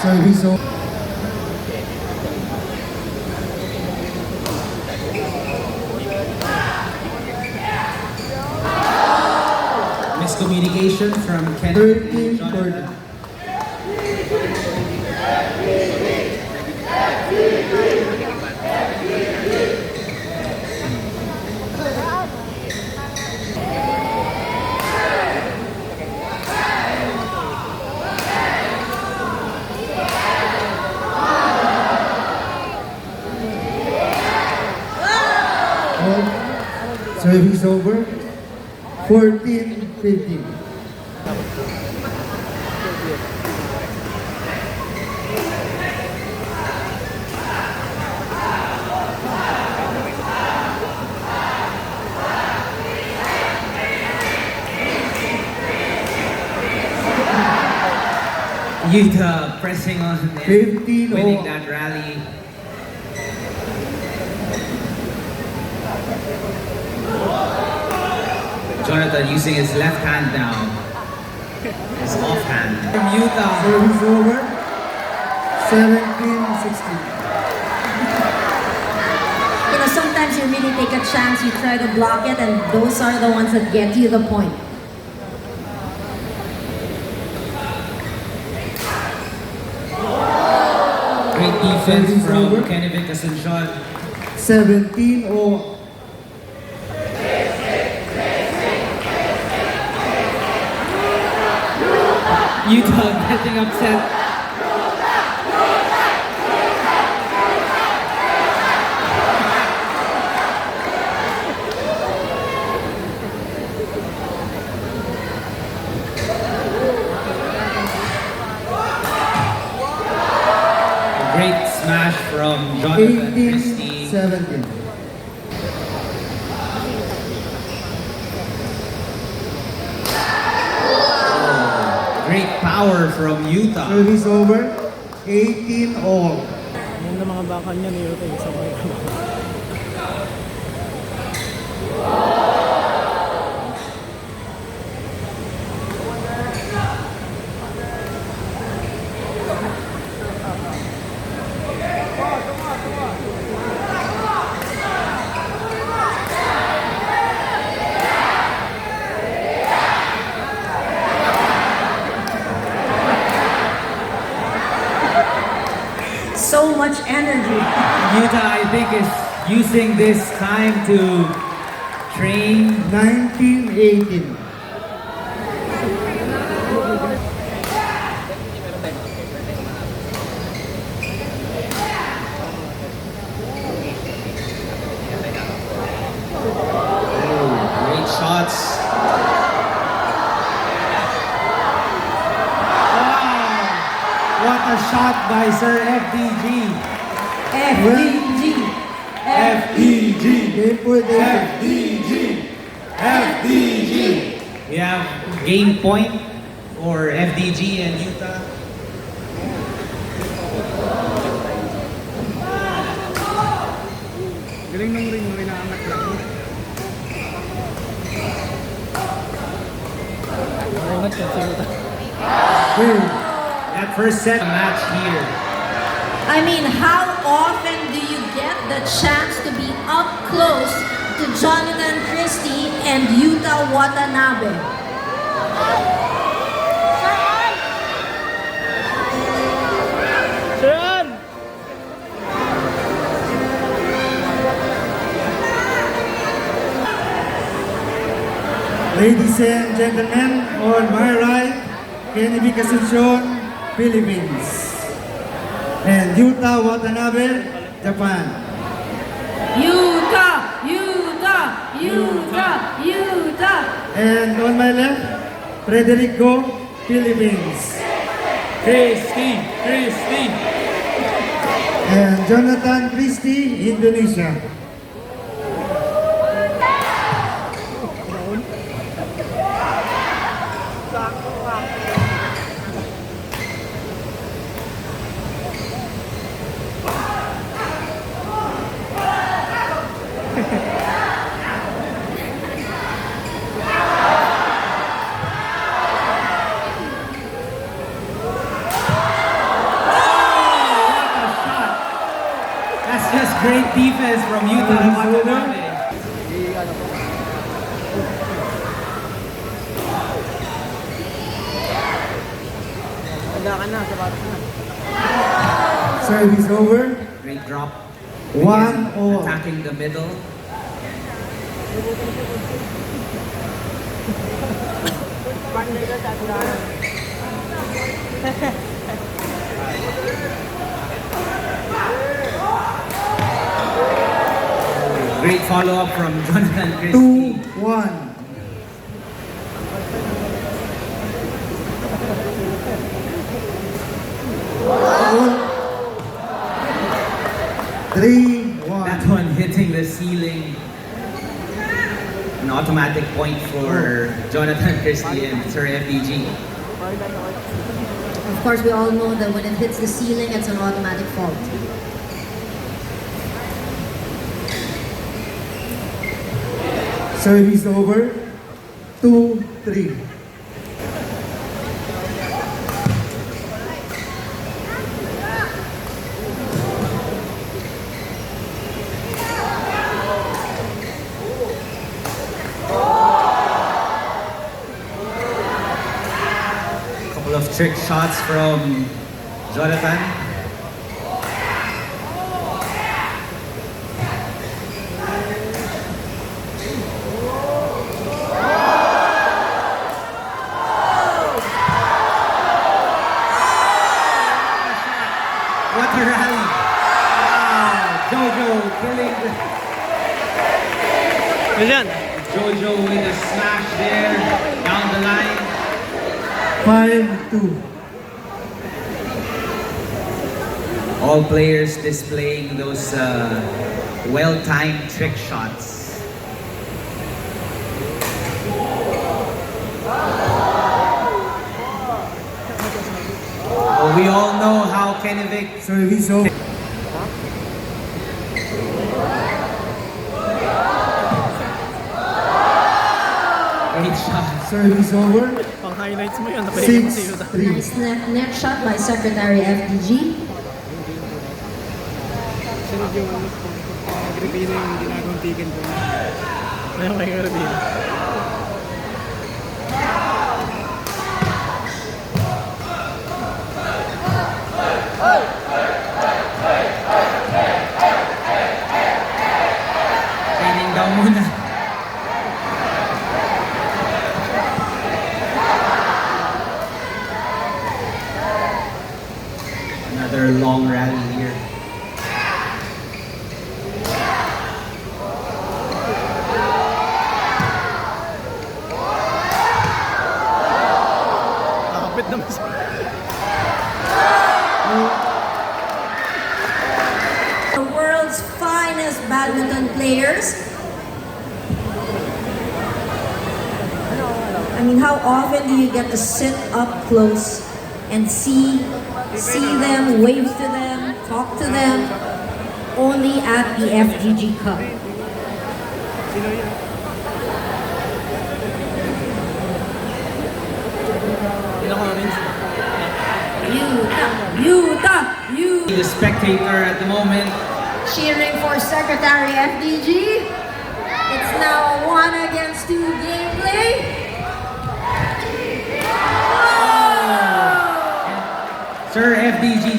Service over. Miscommunication from Ken. 13-40. Service over. 14-15. Utah pressing on and 15 winning all. that rally. Jonathan using his left hand now. His off hand. From Utah. Service over. 17-16. You know, sometimes you really take a chance, you try to block it, and those are the ones that get you the point. Great defense Service from over. Kenneth Asuncion. 17 all. Utah getting upset. A great smash from Jonathan Christie. 18-17. Great power from Utah. Service over. 18 all. Yung na mga bakal niya ni Yote sa mga So much energy. Utah, I think, is using this time to train. 19-18. Great shots. Wow! What a shot by Sir FDG. FDG. FDG. Game point 18. FDG. FDG. We have game point for FDG and Utah. galing ng ring mo, inaangat lang. Ingat ka si Yote. That first set match here. I mean, how often do you get the chance to be up close to Jonathan Christie and Yuta Watanabe? Saan? Ladies and gentlemen, on my right, Kennedy Asuncion, Philippines. And Yuta Watanabe, Japan. Yuta! Yuta! Yuta! Yuta! And on my left, Frederico, Philippines. Christie. And Jonathan Christie, Indonesia. great defense from Yuta Watanabe. Handa ka na, sapatos na. Service over. Great drop. 1-all. Attacking the middle. Great follow-up from Jonathan Christie. 2-1. That 3-1. one hitting the ceiling. An automatic point for Jonathan Christie and Sir FDG. Of course, we all know that when it hits the ceiling, it's an automatic fault. Service over. 2-3. Couple of trick shots from Jonathan. What a rally! Wow, Jojo killing Ayan. Jojo with a smash there down the line. 5-2. All players displaying those well-timed trick shots. Well, we all know how Kennevic Service over. great shot. Service over. Pang highlights mo yun. Napahilig si Yuta. 6-3. Nice net shot by Secretary FDG. Sunod yung Agripino yung ginagawang ticket ko. Ayun may Agripino. Training daw muna. Another long rally here. Nakapit naman siya. The world's finest badminton players. I mean, how often do you get to sit up close and see them, wave to them, talk to them? Only at the FGG Cup. Sino yun? Sino ko rin? Yuta! The spectator at the moment. Cheering for Secretary FDG. It's now a 1 against 2 gameplay. Sir FDG